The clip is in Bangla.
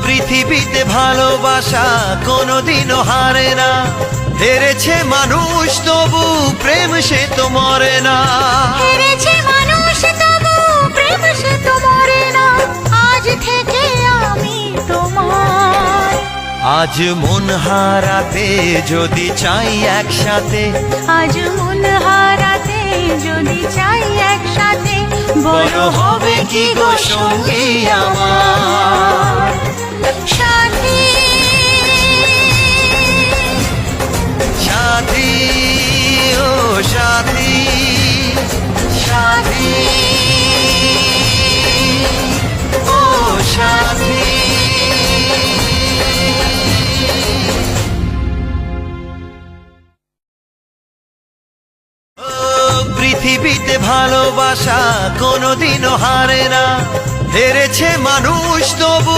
পৃথিবীতে ভালোবাসা কোনোদিনও হারে না, হেরেছে মানুষ তবু প্রেম সে তো মরে না। হেরেছে মানুষ তবু প্রেম সে তো মরে না। আজ থেকে আমি তোমার। আজ মন হারাতে যদি চাই একসাথে, আজ মন হারাতে যদি চাই একসাথে, বড় হবে কি গো সঙ্গী আমার। সাথী সাথী ও সাথী, সাথী ও সাথী। পৃথিবীতে ভালোবাসা কোনোদিনও হারে না, হেরেছে মানুষ তবু